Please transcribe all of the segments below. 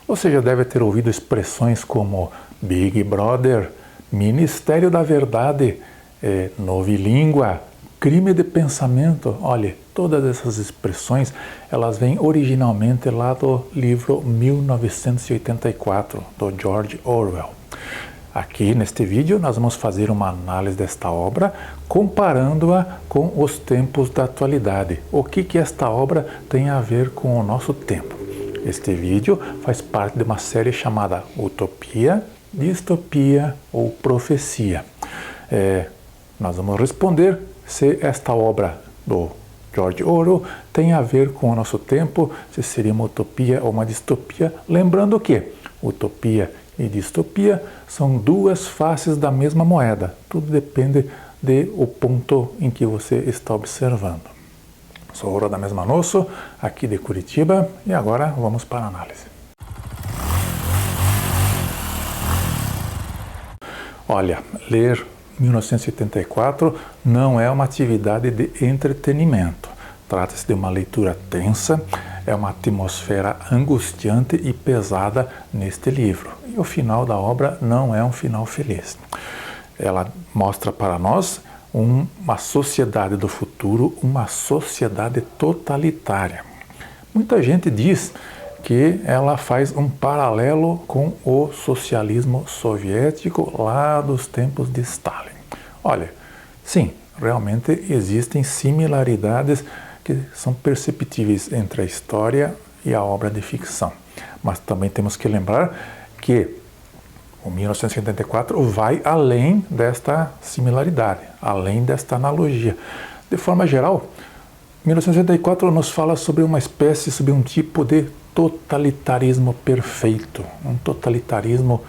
Você já deve ter ouvido expressões como Big Brother, Ministério da Verdade, novilíngua, crime de pensamento. Olha, todas essas expressões, elas vêm originalmente lá do livro 1984, do George Orwell. Aqui neste vídeo nós vamos fazer uma análise desta obra, comparando-a com os tempos da atualidade. O que esta obra tem a ver com o nosso tempo? Este vídeo faz parte de uma série chamada Utopia, Distopia ou Profecia. Nós vamos responder se esta obra do George Orwell tem a ver com o nosso tempo, se seria uma utopia ou uma distopia. Lembrando que utopia e distopia são duas faces da mesma moeda. Tudo depende do ponto em que você está observando. Sou Oro da Mesma Nosso, aqui de Curitiba, e agora vamos para a análise. Olha, ler 1984 não é uma atividade de entretenimento. Trata-se de uma leitura tensa, é uma atmosfera angustiante e pesada neste livro. E o final da obra não é um final feliz. Ela mostra para nós uma sociedade do futuro, uma sociedade totalitária. Muita gente diz que ela faz um paralelo com o socialismo soviético lá dos tempos de Stalin. Olha, sim, realmente existem similaridades que são perceptíveis entre a história e a obra de ficção. Mas também temos que lembrar que o 1984 vai além desta similaridade, além desta analogia. De forma geral, 1984 nos fala sobre uma espécie, sobre um tipo de totalitarismo perfeito, um totalitarismo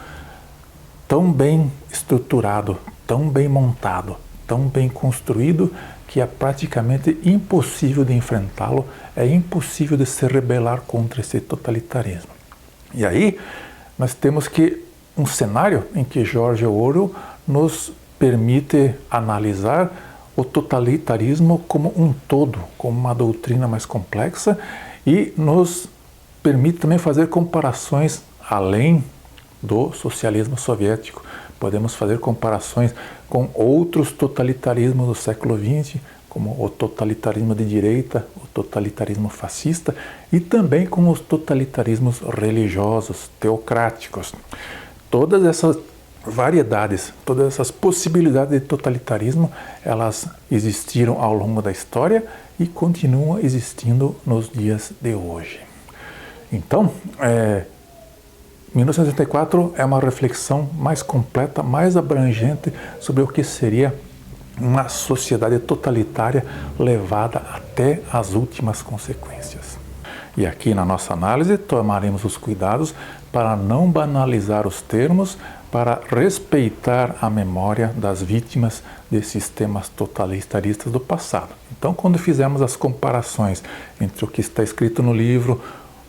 tão bem estruturado, tão bem montado, tão bem construído, que é praticamente impossível de enfrentá-lo, é impossível de se rebelar contra esse totalitarismo. E aí, nós temos que um cenário em que George Orwell nos permite analisar o totalitarismo como um todo, como uma doutrina mais complexa, e nos permite também fazer comparações além do socialismo soviético. Podemos fazer comparações com outros totalitarismos do século XX, como o totalitarismo de direita, o totalitarismo fascista, e também com os totalitarismos religiosos, teocráticos. Todas essas variedades, todas essas possibilidades de totalitarismo, elas existiram ao longo da história e continuam existindo nos dias de hoje. Então, 1984 é uma reflexão mais completa, mais abrangente sobre o que seria uma sociedade totalitária levada até as últimas consequências. E aqui na nossa análise tomaremos os cuidados para não banalizar os termos, para respeitar a memória das vítimas de sistemas totalitaristas do passado. Então, quando fizermos as comparações entre o que está escrito no livro,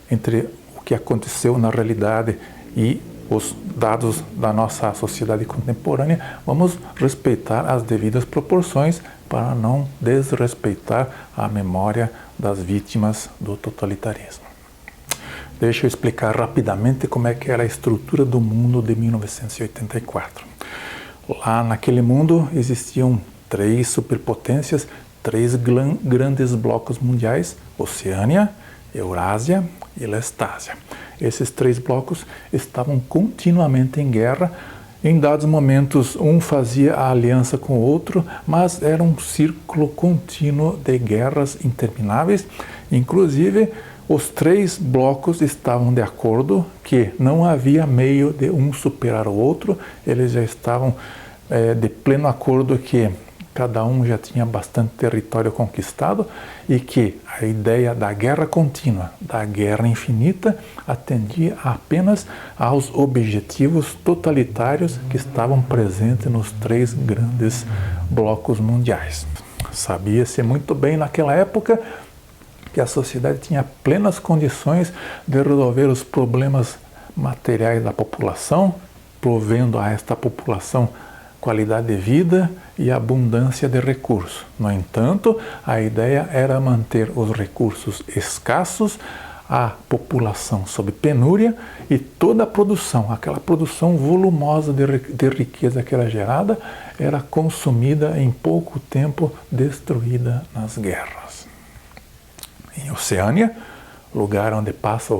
entre o que aconteceu na realidade e os dados da nossa sociedade contemporânea, vamos respeitar as devidas proporções para não desrespeitar a memória das vítimas do totalitarismo. Deixa eu explicar rapidamente como é que era a estrutura do mundo de 1984. Lá naquele mundo existiam 3 superpotências, 3 grandes blocos mundiais: Oceânia, Eurásia e Lestásia. Esses 3 blocos estavam continuamente em guerra. Em dados momentos, um fazia a aliança com o outro, mas era um círculo contínuo de guerras intermináveis. Inclusive, os 3 blocos estavam de acordo que não havia meio de um superar o outro. Eles já estavam de pleno acordo que cada um já tinha bastante território conquistado e que a ideia da guerra contínua, da guerra infinita, atendia apenas aos objetivos totalitários que estavam presentes nos 3 grandes blocos mundiais. Sabia-se muito bem naquela época que a sociedade tinha plenas condições de resolver os problemas materiais da população, provendo a esta população qualidade de vida e abundância de recursos. No entanto, a ideia era manter os recursos escassos a população sob penúria e toda a produção, aquela produção volumosa de riqueza que era gerada, era consumida em pouco tempo, destruída nas guerras. Em Oceânia, lugar onde passa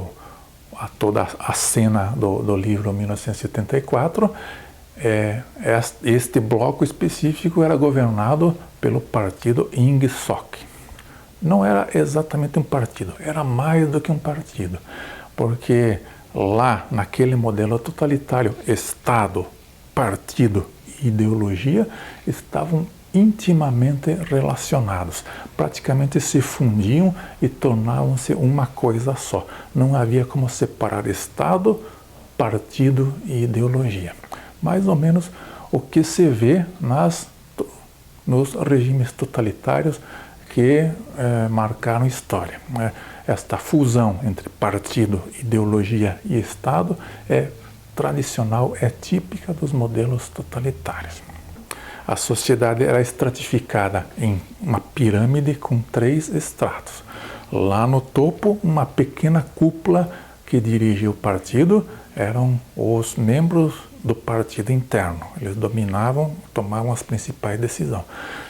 toda a cena do livro 1974, este bloco específico era governado pelo partido Ingsoc. Não era exatamente um partido, era mais do que um partido, porque lá, naquele modelo totalitário, Estado, partido e ideologia estavam intimamente relacionados, praticamente se fundiam e tornavam-se uma coisa só. Não havia como separar Estado, partido e ideologia. Mais ou menos o que se vê nos regimes totalitários que marcaram história. Esta fusão entre partido, ideologia e Estado é tradicional, é típica dos modelos totalitários. A sociedade era estratificada em uma pirâmide com 3 estratos. Lá no topo, uma pequena cúpula que dirigia o partido eram os membros do partido interno. Eles dominavam, tomavam as principais decisões.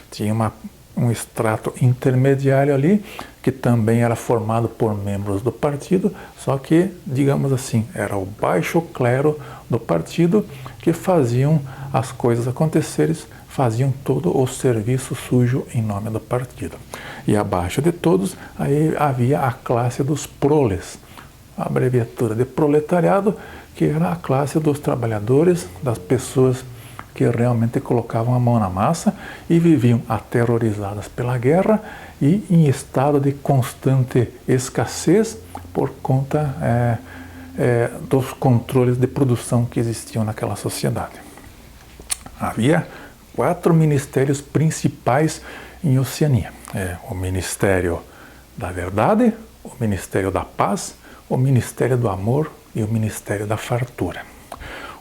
Tinha um extrato intermediário ali, que também era formado por membros do partido, só que, digamos assim, era o baixo clero do partido que faziam as coisas acontecerem, faziam todo o serviço sujo em nome do partido. E abaixo de todos, aí havia a classe dos proles, a abreviatura de proletariado, que era a classe dos trabalhadores, das pessoas que realmente colocavam a mão na massa e viviam aterrorizadas pela guerra e em estado de constante escassez por conta dos controles de produção que existiam naquela sociedade. Havia 4 ministérios principais em Oceania. O Ministério da Verdade, o Ministério da Paz, o Ministério do Amor e o Ministério da Fartura.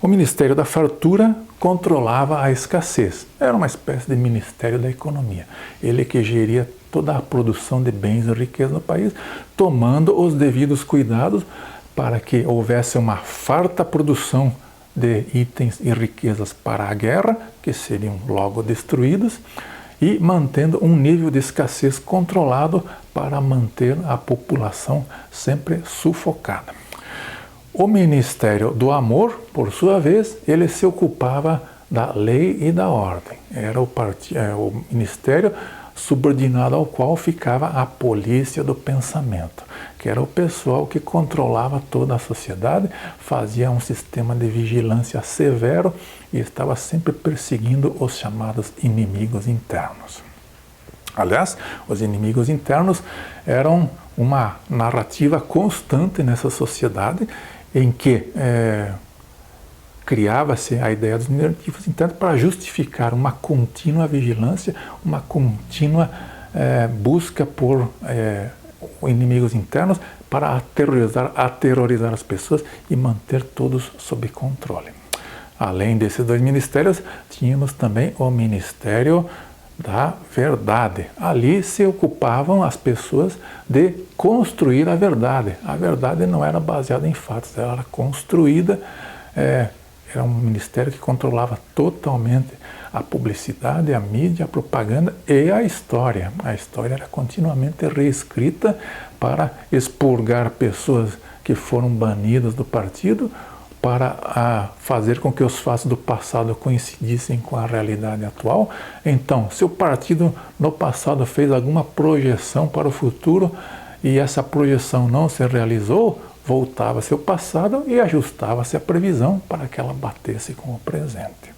O Ministério da Fartura controlava a escassez. Era uma espécie de Ministério da Economia. Ele que geria toda a produção de bens e riqueza no país, tomando os devidos cuidados para que houvesse uma farta produção de itens e riquezas para a guerra, que seriam logo destruídos, e mantendo um nível de escassez controlado para manter a população sempre sufocada. O Ministério do Amor, por sua vez, ele se ocupava da lei e da ordem. Era o ministério subordinado ao qual ficava a polícia do pensamento, que era o pessoal que controlava toda a sociedade, fazia um sistema de vigilância severo e estava sempre perseguindo os chamados inimigos internos. Aliás, os inimigos internos eram uma narrativa constante nessa sociedade em que criava-se a ideia dos inimigos internos para justificar uma contínua vigilância, uma contínua busca por inimigos internos para aterrorizar as pessoas e manter todos sob controle. Além desses 2 ministérios, tínhamos também o Ministério da Verdade. Ali se ocupavam as pessoas de construir a verdade. A verdade não era baseada em fatos, ela era construída, era um ministério que controlava totalmente a publicidade, a mídia, a propaganda e a história. A história era continuamente reescrita para expurgar pessoas que foram banidas do partido, para fazer com que os fatos do passado coincidissem com a realidade atual. Então, se o partido no passado fez alguma projeção para o futuro e essa projeção não se realizou, voltava-se ao passado e ajustava-se a previsão para que ela batesse com o presente.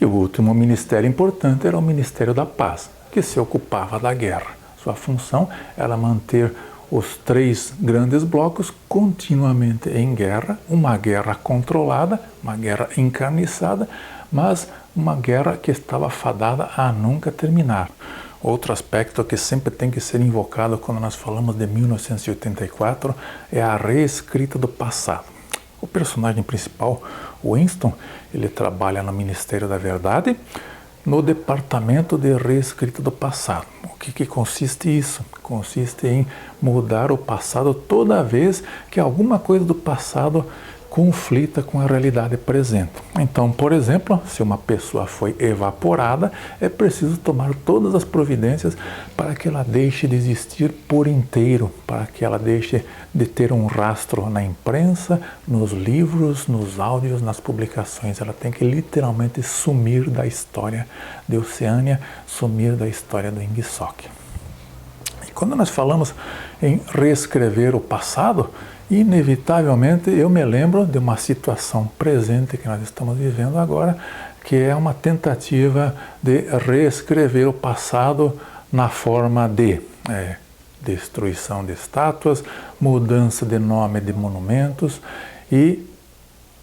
E o último ministério importante era o Ministério da Paz, que se ocupava da guerra. Sua função era manter os 3 grandes blocos continuamente em guerra, uma guerra controlada, uma guerra encarniçada, mas uma guerra que estava fadada a nunca terminar. Outro aspecto que sempre tem que ser invocado quando nós falamos de 1984 é a reescrita do passado. O personagem principal, Winston, ele trabalha no Ministério da Verdade no departamento de reescrita do passado. O que consiste isso? Consiste em mudar o passado toda vez que alguma coisa do passado conflita com a realidade presente. Então, por exemplo, se uma pessoa foi evaporada, é preciso tomar todas as providências para que ela deixe de existir por inteiro, para que ela deixe de ter um rastro na imprensa, nos livros, nos áudios, nas publicações. Ela tem que literalmente sumir da história de Oceânia, sumir da história do Ingsoc. E quando nós falamos em reescrever o passado, inevitavelmente eu me lembro de uma situação presente que nós estamos vivendo agora, que é uma tentativa de reescrever o passado na forma de destruição de estátuas, mudança de nome de monumentos e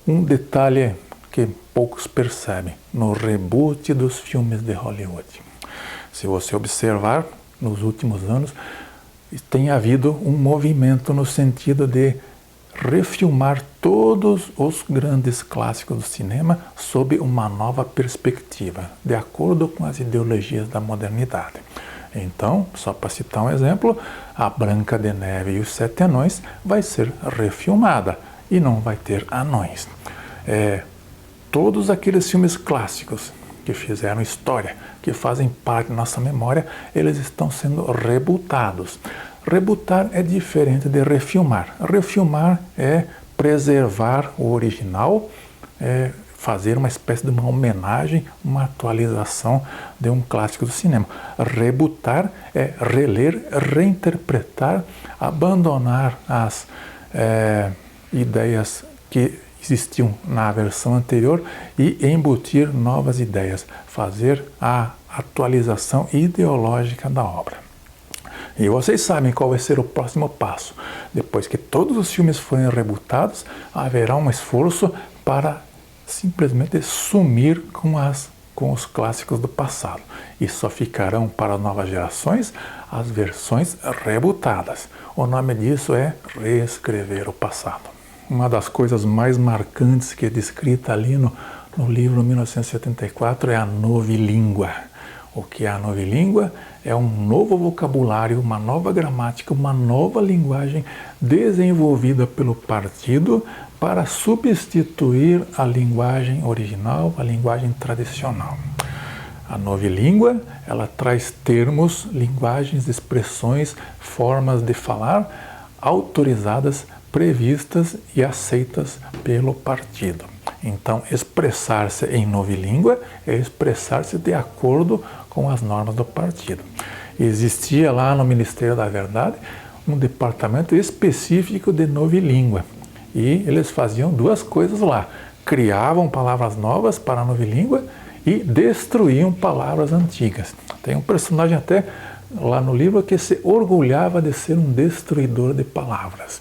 um detalhe que poucos percebem, no reboot dos filmes de Hollywood. Se você observar, nos últimos anos, tem havido um movimento no sentido de refilmar todos os grandes clássicos do cinema sob uma nova perspectiva, de acordo com as ideologias da modernidade. Então, só para citar um exemplo, a Branca de Neve e os Sete Anões vai ser refilmada e não vai ter anões. Todos aqueles filmes clássicos que fizeram história, que fazem parte da nossa memória, eles estão sendo rebootados. Rebootar é diferente de refilmar. Refilmar é preservar o original, fazer uma espécie de uma homenagem, uma atualização de um clássico do cinema. Rebootar é reler, reinterpretar, abandonar as ideias que existiam na versão anterior e embutir novas ideias, fazer a atualização ideológica da obra. E vocês sabem qual vai ser o próximo passo. Depois que todos os filmes forem rebootados, haverá um esforço para simplesmente sumir com os clássicos do passado. E só ficarão para novas gerações as versões rebootadas. O nome disso é reescrever o passado. Uma das coisas mais marcantes que é descrita ali no livro 1974 é a novilíngua. O que é a novilíngua? É um novo vocabulário, uma nova gramática, uma nova linguagem desenvolvida pelo partido para substituir a linguagem original, a linguagem tradicional. A novilíngua, ela traz termos, linguagens, expressões, formas de falar autorizadas, previstas e aceitas pelo partido. Então, expressar-se em novilíngua é expressar-se de acordo com as normas do partido. Existia lá no Ministério da Verdade um departamento específico de novilíngua e eles faziam duas coisas lá: criavam palavras novas para a novilíngua e destruíam palavras antigas. Tem um personagem até lá no livro que se orgulhava de ser um destruidor de palavras.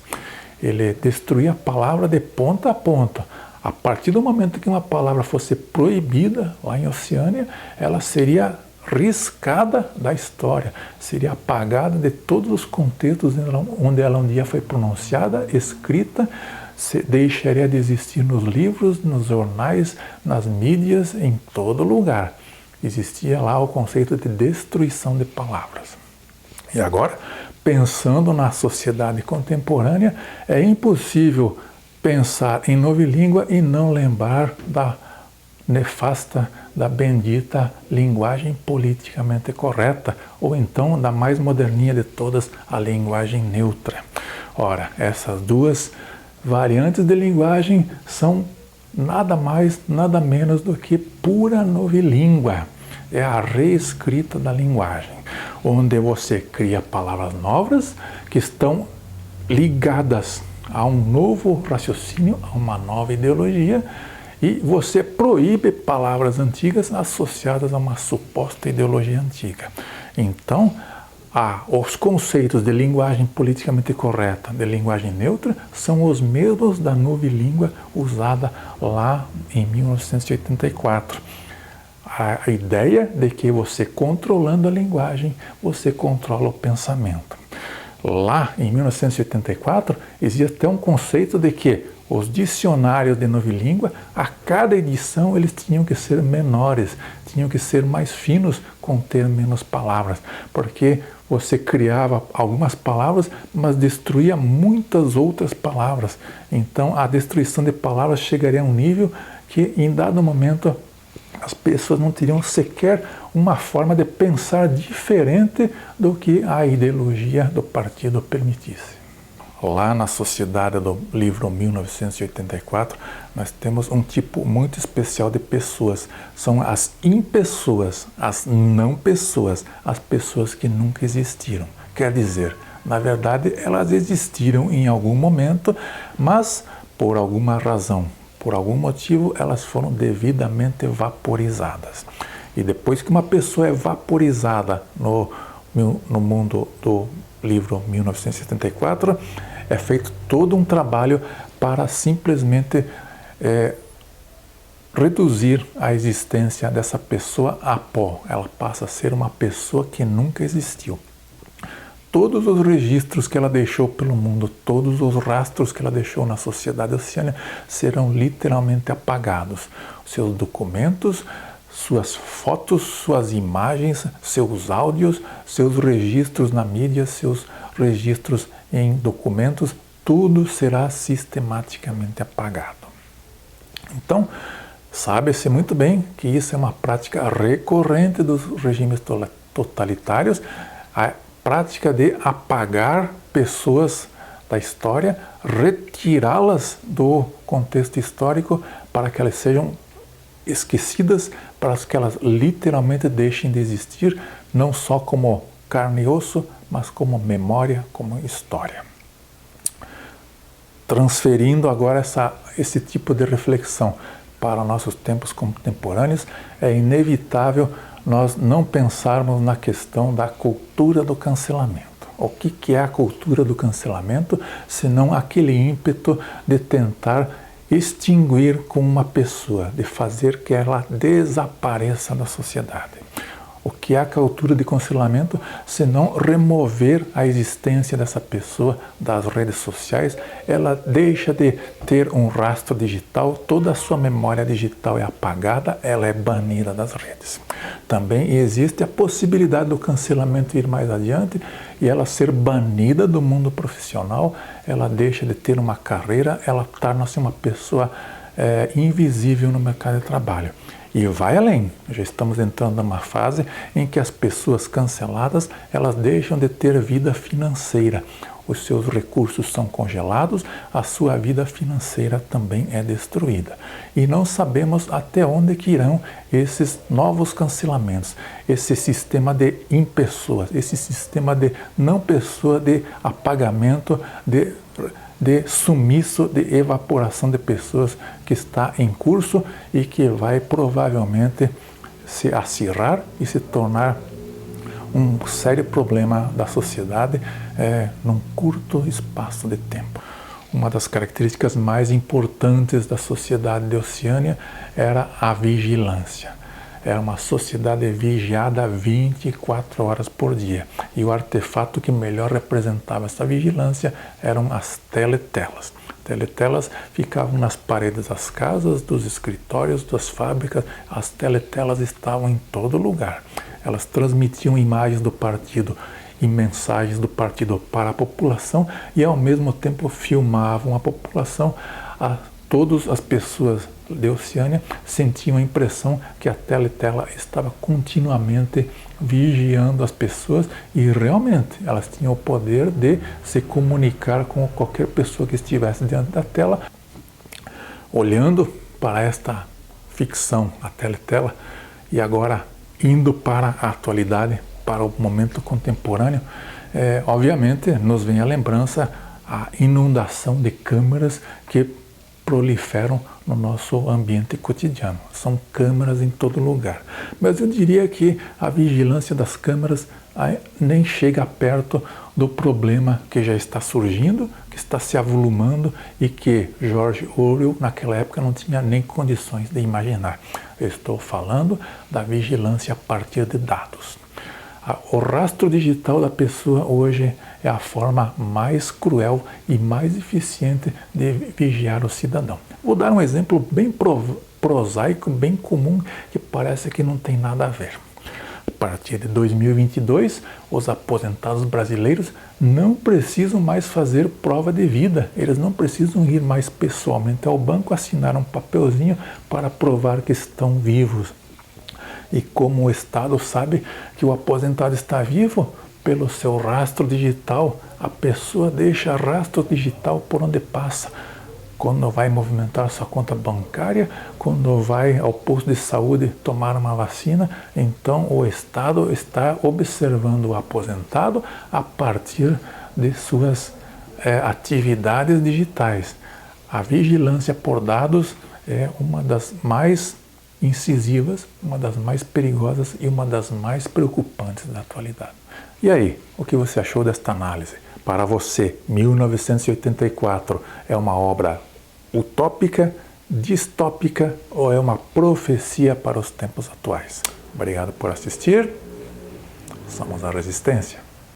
Ele destruía a palavra de ponta a ponta. A partir do momento que uma palavra fosse proibida lá em Oceânia, ela seria riscada da história, seria apagada de todos os contextos onde ela um dia foi pronunciada, escrita, deixaria de existir nos livros, nos jornais, nas mídias, em todo lugar. Existia lá o conceito de destruição de palavras. E agora, pensando na sociedade contemporânea, é impossível pensar em novilíngua e não lembrar da nefasta, da bendita linguagem politicamente correta, ou então da mais moderninha de todas, a linguagem neutra. Ora, essas duas variantes de linguagem são nada mais, nada menos do que pura novilíngua. É a reescrita da linguagem, onde você cria palavras novas que estão ligadas a um novo raciocínio, a uma nova ideologia, e você proíbe palavras antigas associadas a uma suposta ideologia antiga. Então, os conceitos de linguagem politicamente correta, de linguagem neutra, são os mesmos da novilíngua usada lá em 1984. A ideia de que você, controlando a linguagem, você controla o pensamento. Lá em 1984, existia até um conceito de que Os dicionários de novilíngua, a cada edição eles tinham que ser menores, tinham que ser mais finos, conter menos palavras, porque você criava algumas palavras, mas destruía muitas outras palavras. Então a destruição de palavras chegaria a um nível que em dado momento as pessoas não teriam sequer uma forma de pensar diferente do que a ideologia do partido permitisse. Lá na Sociedade do Livro 1984, nós temos um tipo muito especial de pessoas. São as impessoas, as não pessoas, as pessoas que nunca existiram. Quer dizer, na verdade, elas existiram em algum momento, mas por alguma razão, por algum motivo, elas foram devidamente vaporizadas. E depois que uma pessoa é vaporizada no mundo do livro 1974, é feito todo um trabalho para simplesmente reduzir a existência dessa pessoa a pó. Ela passa a ser uma pessoa que nunca existiu. Todos os registros que ela deixou pelo mundo, todos os rastros que ela deixou na sociedade oceânica serão literalmente apagados. Seus documentos, suas fotos, suas imagens, seus áudios, seus registros na mídia, seus registros em documentos, tudo será sistematicamente apagado. Então, sabe-se muito bem que isso é uma prática recorrente dos regimes totalitários, a prática de apagar pessoas da história, retirá-las do contexto histórico para que elas sejam esquecidas, para que elas literalmente deixem de existir, não só como carne e osso, mas como memória, como história. Transferindo agora esse tipo de reflexão para nossos tempos contemporâneos, é inevitável nós não pensarmos na questão da cultura do cancelamento. O que é a cultura do cancelamento, senão aquele ímpeto de tentar extinguir com uma pessoa, de fazer que ela desapareça da sociedade. O que é a cultura de cancelamento, senão remover a existência dessa pessoa das redes sociais? Ela deixa de ter um rastro digital, toda a sua memória digital é apagada, ela é banida das redes. Também existe a possibilidade do cancelamento ir mais adiante e ela ser banida do mundo profissional, ela deixa de ter uma carreira, ela torna-se uma pessoa invisível no mercado de trabalho. E vai além, já estamos entrando numa fase em que as pessoas canceladas, elas deixam de ter vida financeira. Os seus recursos são congelados, a sua vida financeira também é destruída. E não sabemos até onde que irão esses novos cancelamentos, esse sistema de impessoas, esse sistema de não pessoa, de apagamento, de sumiço, de evaporação de pessoas que está em curso e que vai provavelmente se acirrar e se tornar um sério problema da sociedade num curto espaço de tempo. Uma das características mais importantes da sociedade de Oceânia era a vigilância. Era uma sociedade vigiada 24 horas por dia. E o artefato que melhor representava essa vigilância eram as teletelas. Teletelas ficavam nas paredes das casas, dos escritórios, das fábricas. As teletelas estavam em todo lugar. Elas transmitiam imagens do partido e mensagens do partido para a população e ao mesmo tempo filmavam a população. Todas as pessoas de Oceânia sentiam a impressão que a teletela estava continuamente vigiando as pessoas e realmente elas tinham o poder de se comunicar com qualquer pessoa que estivesse diante da tela. Olhando para esta ficção, a teletela, e agora indo para a atualidade, para o momento contemporâneo, obviamente nos vem à lembrança a inundação de câmeras que proliferam no nosso ambiente cotidiano. São câmeras em todo lugar. Mas eu diria que a vigilância das câmeras nem chega perto do problema que já está surgindo, que está se avolumando e que George Orwell naquela época não tinha nem condições de imaginar. Eu estou falando da vigilância a partir de dados. O rastro digital da pessoa hoje é a forma mais cruel e mais eficiente de vigiar o cidadão. Vou dar um exemplo bem prosaico, bem comum, que parece que não tem nada a ver. A partir de 2022, os aposentados brasileiros não precisam mais fazer prova de vida. Eles não precisam ir mais pessoalmente ao banco assinar um papelzinho para provar que estão vivos. E como o Estado sabe que o aposentado está vivo, pelo seu rastro digital, a pessoa deixa rastro digital por onde passa. Quando vai movimentar sua conta bancária, quando vai ao posto de saúde tomar uma vacina, então o Estado está observando o aposentado a partir de suas atividades digitais. A vigilância por dados é uma das mais incisivas, uma das mais perigosas e uma das mais preocupantes da atualidade. E aí, o que você achou desta análise? Para você, 1984 é uma obra utópica, distópica ou é uma profecia para os tempos atuais? Obrigado por assistir. Somos a Resistência.